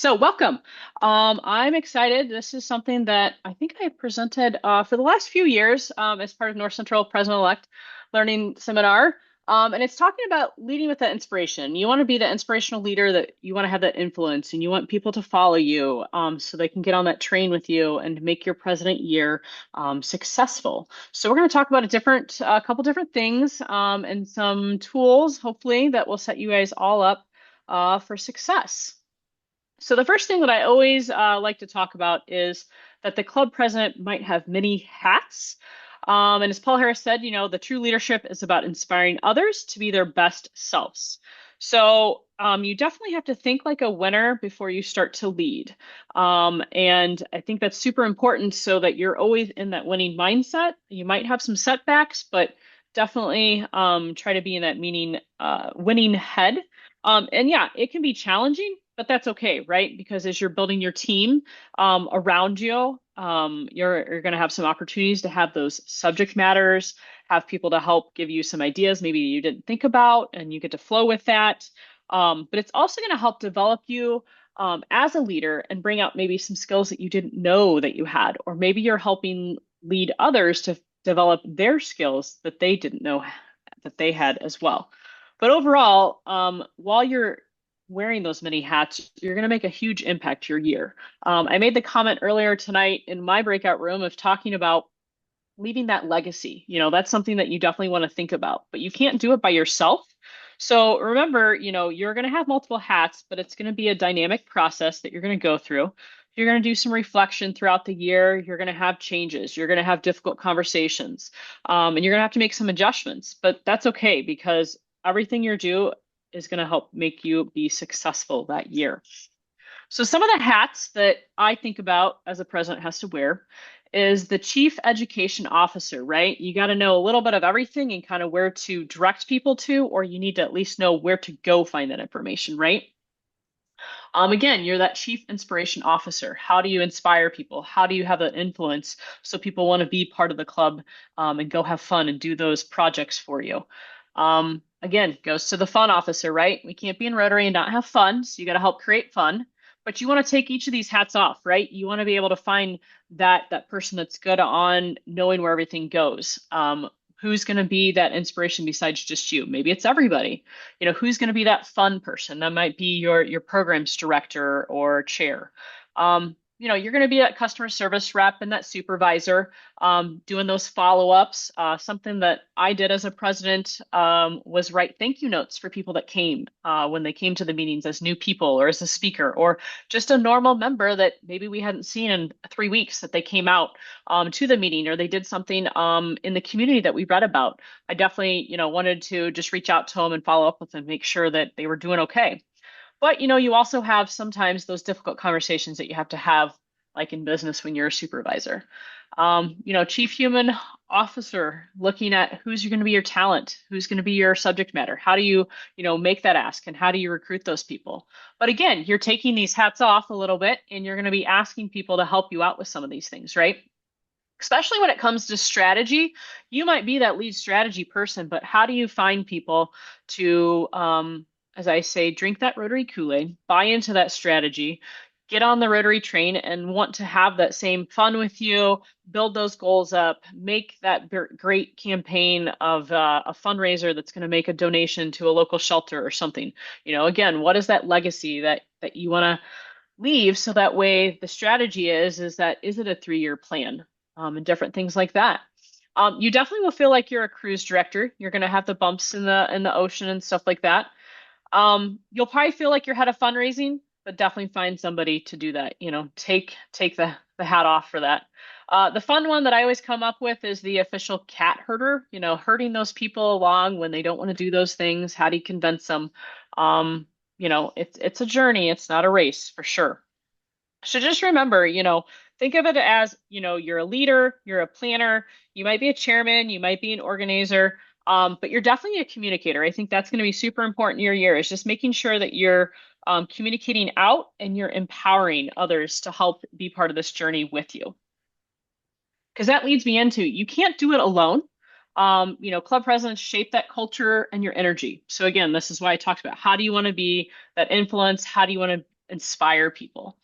So welcome. I'm excited. This is something that I think I presented for the last few years as part of North Central President-elect Learning Seminar. And it's talking about leading with that inspiration. You want to be the inspirational leader, that you want to have that influence, and you want people to follow you so they can get on that train with you and make your president year successful. So we're going to talk about a couple different things and some tools, hopefully, that will set you guys all up for success. So the first thing that I always like to talk about is that the club president might have many hats. And as Paul Harris said, the true leadership is about inspiring others to be their best selves. So you definitely have to think like a winner before you start to lead. And I think that's super important so that you're always in that winning mindset. You might have some setbacks, but definitely try to be in that winning head. And yeah, it can be challenging, but that's okay, right? Because as you're building your team around you, you're going to have some opportunities to have those subject matters, have people to help give you some ideas maybe you didn't think about, and you get to flow with that. But it's also going to help develop you as a leader and bring out maybe some skills that you didn't know that you had, or maybe you're helping lead others to develop their skills that they didn't know that they had as well. But overall, while you're wearing those many hats, you're going to make a huge impact to your year. I made the comment earlier tonight in my breakout room of talking about leaving that legacy. That's something that you definitely want to think about, but you can't do it by yourself. So remember, you're going to have multiple hats, but it's going to be a dynamic process that you're going to go through. You're going to do some reflection throughout the year. You're going to have changes. You're going to have difficult conversations, and you're going to have to make some adjustments. But that's okay because everything you do is going to help make you be successful that year. So some of the hats that I think about as a president has to wear is the chief education officer, right? You got to know a little bit of everything and kind of where to direct people to, or you need to at least know where to go find that information, right? Again, you're that chief inspiration officer. How do you inspire people? How do you have an influence so people want to be part of the club and go have fun and do those projects for you? Again, goes to the fun officer, right? We can't be in Rotary and not have fun, so you got to help create fun. But you want to take each of these hats off, right? You want to be able to find that person that's good on knowing where everything goes. Who's going to be that inspiration besides just you? Maybe it's everybody. Who's going to be that fun person? That might be your programs director or chair. You're going to be that customer service rep and that supervisor doing those follow-ups. Something that I did as a president was write thank you notes for people that came when they came to the meetings as new people or as a speaker or just a normal member that maybe we hadn't seen in 3 weeks that they came out to the meeting or they did something in the community that we read about. I definitely, wanted to just reach out to them and follow up with them, make sure that they were doing okay. But you also have sometimes those difficult conversations that you have to have, like in business when you're a supervisor. Chief human officer, looking at who's going to be your talent, who's going to be your subject matter. How do you, make that ask and how do you recruit those people? But again, you're taking these hats off a little bit and you're going to be asking people to help you out with some of these things, right? Especially when it comes to strategy, you might be that lead strategy person, but how do you find people to, as I say, drink that Rotary Kool-Aid, buy into that strategy, get on the Rotary train and want to have that same fun with you, build those goals up, make that great campaign of a fundraiser that's going to make a donation to a local shelter or something. Again, what is that legacy that you want to leave so that way the strategy is that is it a 3-year plan and different things like that. You definitely will feel like you're a cruise director. You're going to have the bumps in the ocean and stuff like that. You'll probably feel like you're head of fundraising, but definitely find somebody to do that. Take the hat off for that. The fun one that I always come up with is the official cat herder. Herding those people along when they don't want to do those things. How do you convince them? It's a journey. It's not a race for sure. So just remember, think of it as, you're a leader, you're a planner, you might be a chairman, you might be an organizer, but you're definitely a communicator. I think that's going to be super important in your year is just making sure that you're communicating out and you're empowering others to help be part of this journey with you. Because that leads me into you can't do it alone. Club presidents shape that culture and your energy. So again, this is why I talked about how do you want to be that influence? How do you want to inspire people.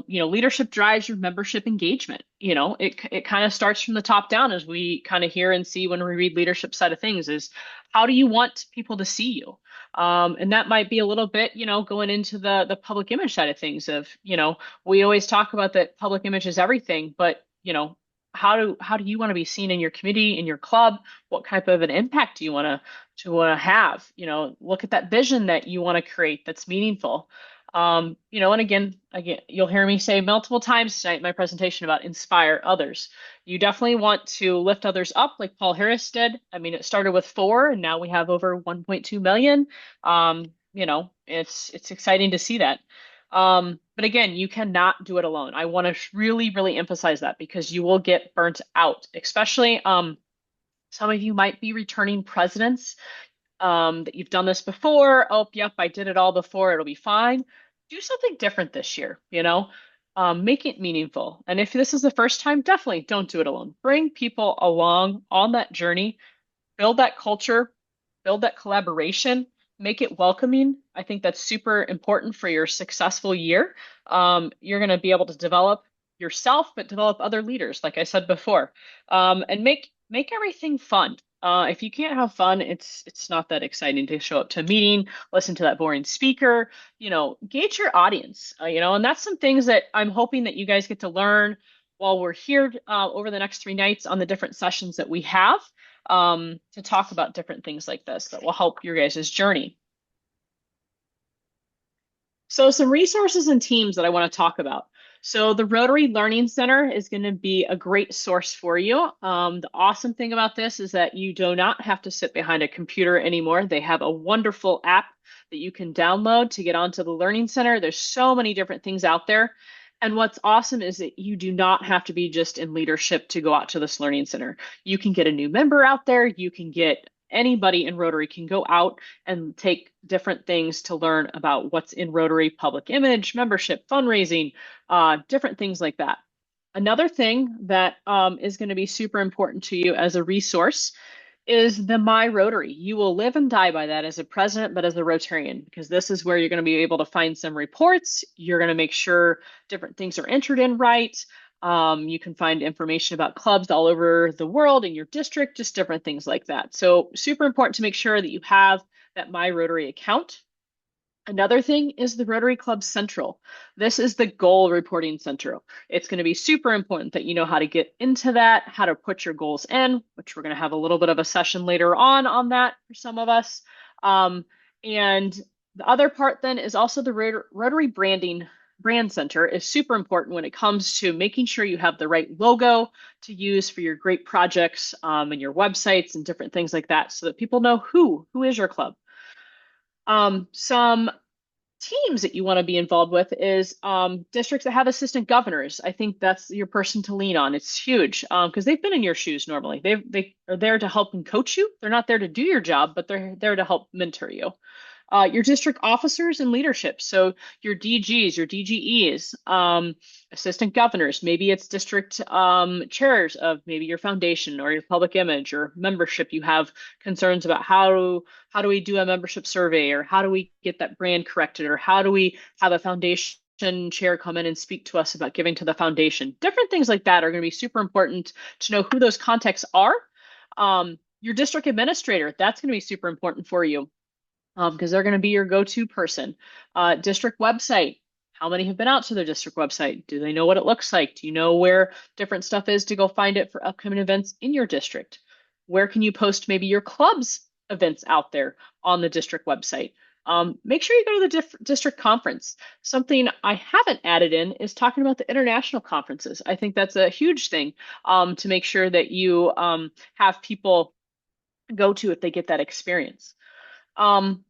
Leadership drives your membership engagement. It kind of starts from the top down, as we kind of hear and see when we read leadership side of things, is how do you want people to see you? And that might be a little bit, going into the public image side of things of, we always talk about that public image is everything, but how do you want to be seen in your community, in your club? What type of an impact do you want to have? Look at that vision that you want to create that's meaningful. And again, you'll hear me say multiple times tonight in my presentation about inspire others. You definitely want to lift others up like Paul Harris did. I mean, it started with 4 and now we have over 1.2 million. It's exciting to see that. But again, you cannot do it alone. I want to really, really emphasize that because you will get burnt out, especially some of you might be returning presidents that you've done this before. Oh, yep, I did it all before. It'll be fine. Do something different this year, make it meaningful. And if this is the first time, definitely don't do it alone. Bring people along on that journey, build that culture, build that collaboration, make it welcoming. I think that's super important for your successful year. You're going to be able to develop yourself, but develop other leaders, like I said before, and make everything fun. If you can't have fun, it's not that exciting to show up to a meeting, listen to that boring speaker, gauge your audience, and that's some things that I'm hoping that you guys get to learn while we're here over the next 3 nights on the different sessions that we have to talk about different things like this that will help your guys' journey. So some resources and teams that I want to talk about. So the Rotary Learning Center is going to be a great source for you. The awesome thing about this is that you do not have to sit behind a computer anymore. They have a wonderful app that you can download to get onto the Learning Center. There's so many different things out there. And what's awesome is that you do not have to be just in leadership to go out to this Learning Center. You can get a new member out there. You can get anybody in Rotary can go out and take different things to learn about what's in Rotary, public image, membership, fundraising, different things like that. Another thing that is going to be super important to you as a resource is the My Rotary. You will live and die by that as a president, but as a Rotarian, because this is where you're going to be able to find some reports. You're going to make sure different things are entered in right. You can find information about clubs all over the world in your district, just different things like that. So super important to make sure that you have that My Rotary account. Another thing is the Rotary Club Central. This is the goal reporting center. It's going to be super important that you know how to get into that, how to put your goals in, which we're going to have a little bit of a session later on that for some of us. And the other part then is also the Rotary Brand Center is super important when it comes to making sure you have the right logo to use for your great projects and your websites and different things like that so that people know who is your club. Some teams that you want to be involved with is districts that have assistant governors. I think that's your person to lean on. It's huge because they've been in your shoes normally. They are there to help and coach you. They're not there to do your job, but they're there to help mentor you. Your district officers and leadership. So your DGs, your DGEs, assistant governors, maybe it's district chairs of maybe your foundation or your public image or membership. You have concerns about how do we do a membership survey, or how do we get that brand corrected, or how do we have a foundation chair come in and speak to us about giving to the foundation. Different things like that are going to be super important to know who those contacts are. Your district administrator, that's going to be super important for you because they're going to be your go-to person. District website. How many have been out to their district website? Do they know what it looks like? Do you know where different stuff is to go find it for upcoming events in your district? Where can you post maybe your club's events out there on the district website? Make sure you go to the district conference. Something I haven't added in is talking about the international conferences. I think that's a huge thing to make sure that you have people go to if they get that experience. And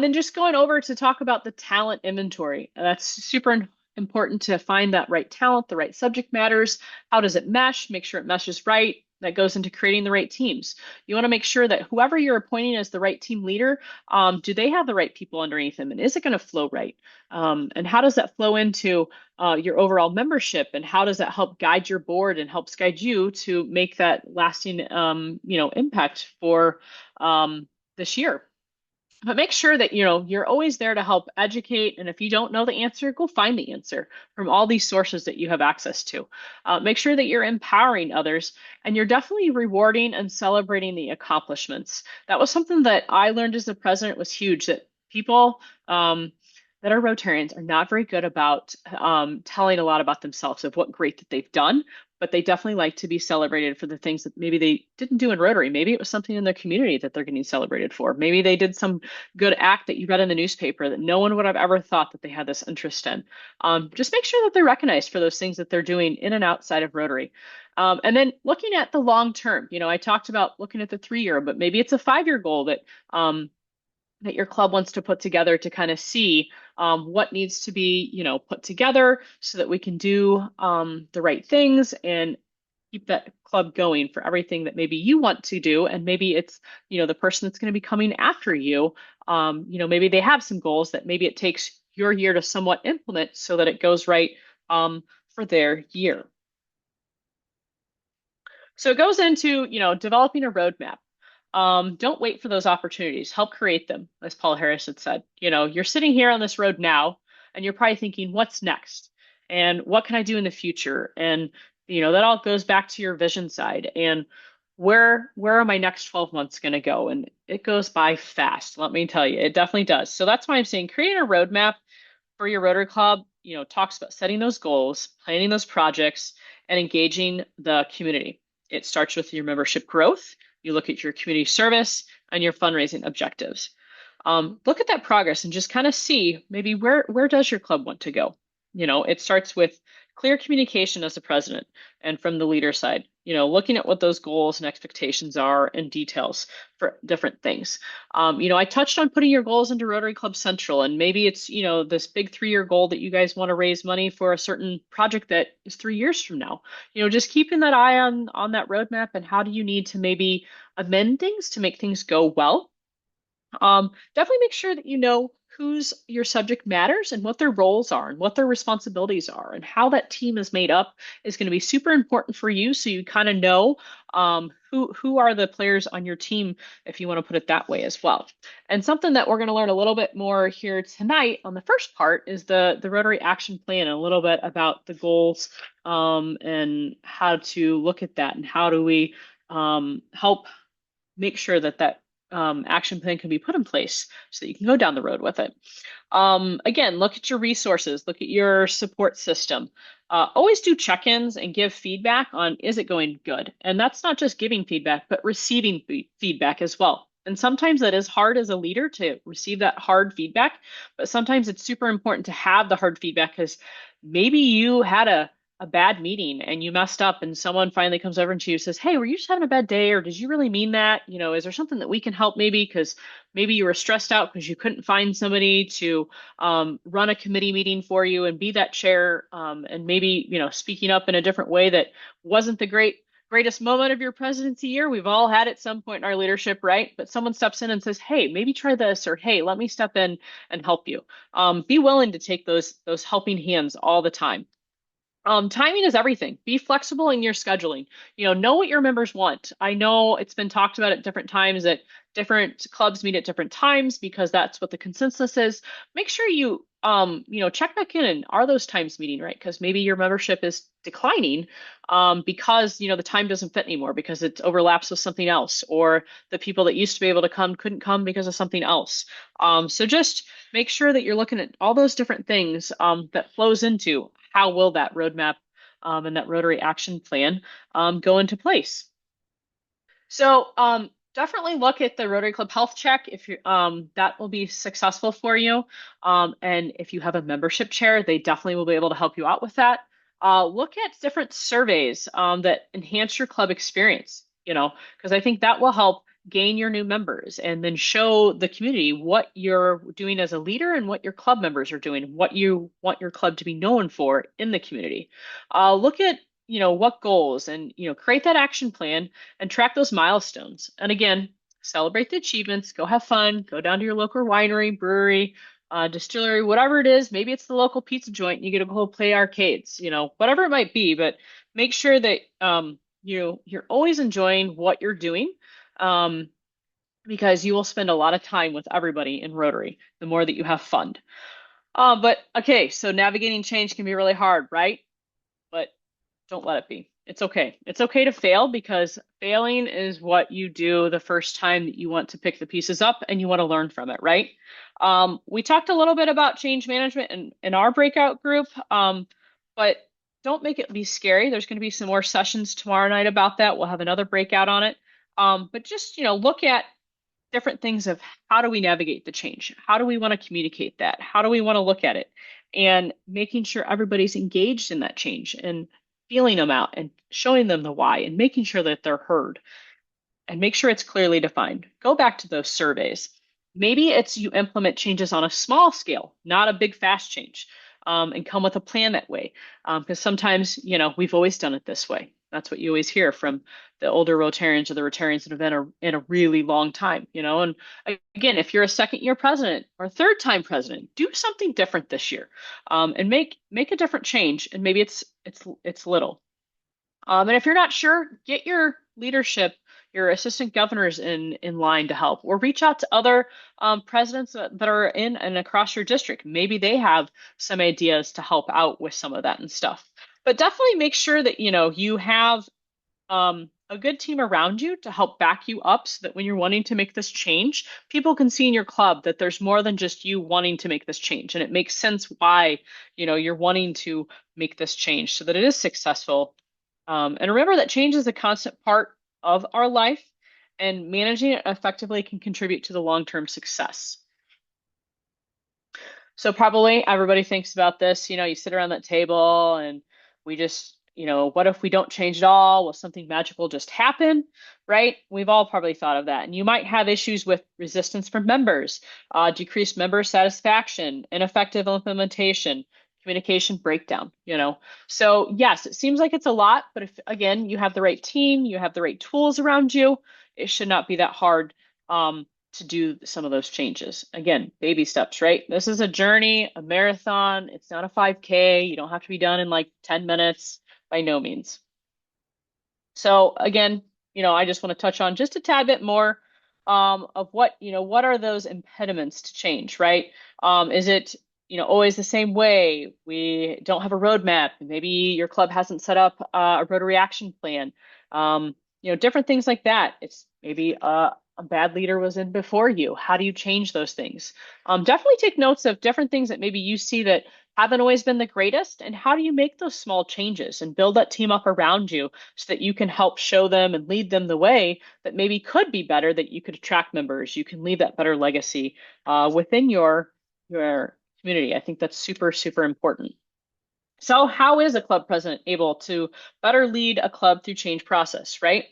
then just going over to talk about the talent inventory. That's super important to find that right talent, the right subject matters. How does it mesh? Make sure it meshes right. That goes into creating the right teams. You want to make sure that whoever you're appointing as the right team leader, do they have the right people underneath them? And is it going to flow right? And how does that flow into your overall membership? And how does that help guide your board and helps guide you to make that lasting, impact for this year? But make sure that, you're always there to help educate. And if you don't know the answer, go find the answer from all these sources that you have access to. Make sure that you're empowering others and you're definitely rewarding and celebrating the accomplishments. That was something that I learned as the president was huge, that people that are Rotarians are not very good about telling a lot about themselves of what great that they've done, but they definitely like to be celebrated for the things that maybe they didn't do in Rotary. Maybe it was something in their community that they're getting celebrated for. Maybe they did some good act that you read in the newspaper that no one would have ever thought that they had this interest in. Just make sure that they're recognized for those things that they're doing in and outside of Rotary. And then looking at the long term, I talked about looking at the 3 year, but maybe it's a 5 year goal that your club wants to put together to kind of see what needs to be, put together so that we can do the right things and keep that club going for everything that maybe you want to do. And maybe it's, the person that's going to be coming after you. Maybe they have some goals that maybe it takes your year to somewhat implement so that it goes right for their year. So it goes into, developing a roadmap. Don't wait for those opportunities. Help create them, as Paul Harris had said. You're sitting here on this road now, and you're probably thinking, what's next? And what can I do in the future? And, that all goes back to your vision side. And where are my next 12 months going to go? And it goes by fast, let me tell you. It definitely does. So that's why I'm saying create a roadmap for your Rotary Club, talks about setting those goals, planning those projects, and engaging the community. It starts with your membership growth. You look at your community service and your fundraising objectives. Look at that progress and just kind of see maybe where does your club want to go? It starts with clear communication as the president and from the leader side, looking at what those goals and expectations are and details for different things. I touched on putting your goals into Rotary Club Central, and maybe it's, this big 3 year goal that you guys want to raise money for a certain project that is 3 years from now. Just keeping that eye on that roadmap and how do you need to maybe amend things to make things go well. Definitely make sure that you know whose your subject matters and what their roles are and what their responsibilities are and how that team is made up is going to be super important for you. So you kind of know who are the players on your team, if you want to put it that way as well. And something that we're going to learn a little bit more here tonight on the first part is the Rotary Action Plan and a little bit about the goals and how to look at that and how do we help make sure that action plan can be put in place so that you can go down the road with it. Again, look at your resources, look at your support system. Always do check-ins and give feedback on is it going good? And that's not just giving feedback, but receiving feedback as well. And sometimes that is hard as a leader to receive that hard feedback, but sometimes it's super important to have the hard feedback because maybe you had a bad meeting and you messed up and someone finally comes over to you and says, hey, were you just having a bad day or did you really mean that? Is there something that we can help maybe because maybe you were stressed out because you couldn't find somebody to run a committee meeting for you and be that chair and maybe, speaking up in a different way that wasn't the greatest moment of your presidency year. We've all had at some point in our leadership, right? But someone steps in and says, hey, maybe try this, or hey, let me step in and help you. Be willing to take those helping hands all the time. Timing is everything. Be flexible in your scheduling. Know what your members want. I know it's been talked about at different times that different clubs meet at different times because that's what the consensus is. Make sure you, check back in and are those times meeting, right? Because maybe your membership is declining because, the time doesn't fit anymore because it overlaps with something else, or the people that used to be able to come couldn't come because of something else. So just make sure that you're looking at all those different things that flows into how will that roadmap and that Rotary Action Plan go into place. So definitely look at the Rotary Club Health Check if you that will be successful for you. And if you have a membership chair, they definitely will be able to help you out with that. Look at different surveys that enhance your club experience, because I think that will help gain your new members and then show the community what you're doing as a leader and what your club members are doing, what you want your club to be known for in the community. Look at what goals and create that action plan and track those milestones. And again, celebrate the achievements, go have fun, go down to your local winery, brewery, distillery, whatever it is. Maybe it's the local pizza joint and you get to go play arcades, whatever it might be, but make sure that you're always enjoying what you're doing. because you will spend a lot of time with everybody in Rotary, the more that you have fun. But okay, so navigating change can be really hard, right? But don't let it be. It's okay. It's okay to fail because failing is what you do the first time that you want to pick the pieces up and you want to learn from it, right? We talked a little bit about change management in our breakout group, but don't make it be scary. There's going to be some more sessions tomorrow night about that. We'll have another breakout on it. But just, look at different things of how do we navigate the change? How do we want to communicate that? How do we want to look at it? And making sure everybody's engaged in that change and feeling them out and showing them the why and making sure that they're heard and make sure it's clearly defined. Go back to those surveys. Maybe it's you implement changes on a small scale, not a big fast change, and come with a plan that way. Because sometimes, we've always done it this way. That's what you always hear from the older Rotarians or the Rotarians that have been in a really long time. And again, if you're a second year president or third time president, do something different this year, and make a different change. And maybe it's little. And if you're not sure, get your leadership, your assistant governors in line to help, or reach out to other presidents that are in and across your district. Maybe they have some ideas to help out with some of that and stuff. But definitely make sure that you have a good team around you to help back you up, so that when you're wanting to make this change, people can see in your club that there's more than just you wanting to make this change, and it makes sense why you're wanting to make this change so that it is successful. And remember that change is a constant part of our life, and managing it effectively can contribute to the long-term success. So probably everybody thinks about this, you sit around that table and we just, what if we don't change at all? Will something magical just happen? Right? We've all probably thought of that. And you might have issues with resistance from members, decreased member satisfaction, ineffective implementation, communication breakdown. So yes, it seems like it's a lot, but if again, you have the right team, you have the right tools around you, it should not be that hard. To do some of those changes. Again, baby steps, right? This is a journey, a marathon. It's not a 5K. You don't have to be done in like 10 minutes by no means. So again, I just want to touch on just a tad bit more of what are those impediments to change, right? Is it, always the same way? We don't have a roadmap. Maybe your club hasn't set up a Rotary action plan. Different things like that. It's maybe a bad leader was in before you. How do you change those things? Definitely take notes of different things that maybe you see that haven't always been the greatest, and how do you make those small changes and build that team up around you so that you can help show them and lead them the way that maybe could be better, that you could attract members, you can leave that better legacy within your community. I think that's super, super important. So how is a club president able to better lead a club through change process, right?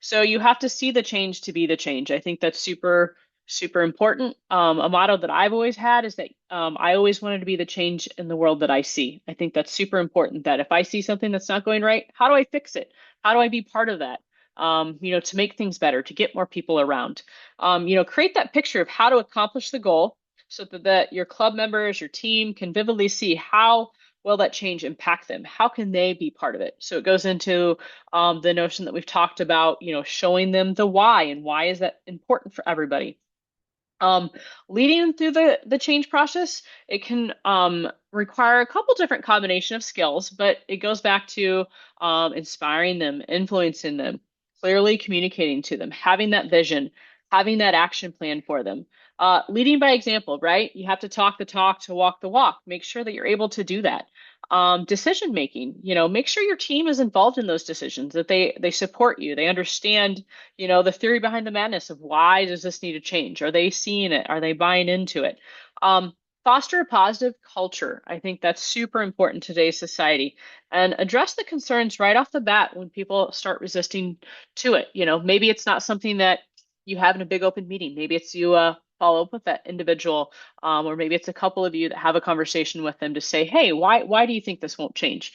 So you have to see the change to be the change. I think that's super, super important. A motto that I've always had is that I always wanted to be the change in the world that I see. I think that's super important, that if I see something that's not going right, how do I fix it? How do I be part of that? To make things better, to get more people around. Create that picture of how to accomplish the goal so that your club members, your team can vividly see how will that change impact them? How can they be part of it? So it goes into the notion that we've talked about, showing them the why and why is that important for everybody. Um, Leading them through the change process, it can require a couple different combination of skills, but it goes back to inspiring them, influencing them, clearly communicating to them, having that vision, having that action plan for them. Leading by example, right? You have to talk the talk to walk the walk. Make sure that you're able to do that. Decision making, make sure your team is involved in those decisions, that they support you, they understand the theory behind the madness of why does this need to change? Are they seeing it? Are they buying into it? Foster a positive culture. I think that's super important in today's society, and address the concerns right off the bat when people start resisting to it. Maybe it's not something that you have in a big open meeting. Maybe it's you follow up with that individual, or maybe it's a couple of you that have a conversation with them to say, hey, why do you think this won't change?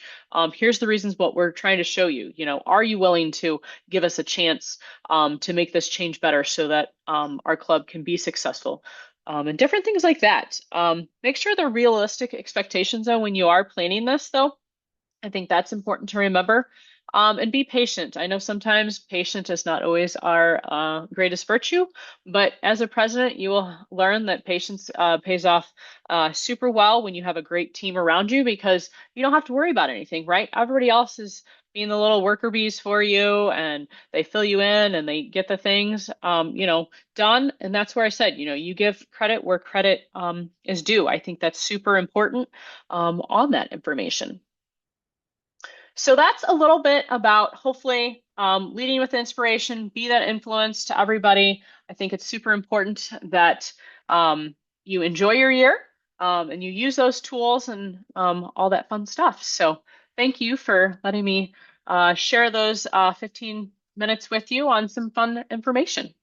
Here's the reasons what we're trying to show you. Are you willing to give us a chance to make this change better so that our club can be successful? And different things like that. Make sure they're realistic expectations though when you are planning this though. I think that's important to remember. And be patient. I know sometimes patient is not always our greatest virtue, but as a president, you will learn that patience pays off super well when you have a great team around you because you don't have to worry about anything, right? Everybody else is being the little worker bees for you and they fill you in and they get the things, done. And that's where I said, you give credit where credit is due. I think that's super important on that information. So that's a little bit about hopefully leading with inspiration, be that influence to everybody. I think it's super important that you enjoy your year and you use those tools and all that fun stuff. So thank you for letting me share those 15 minutes with you on some fun information.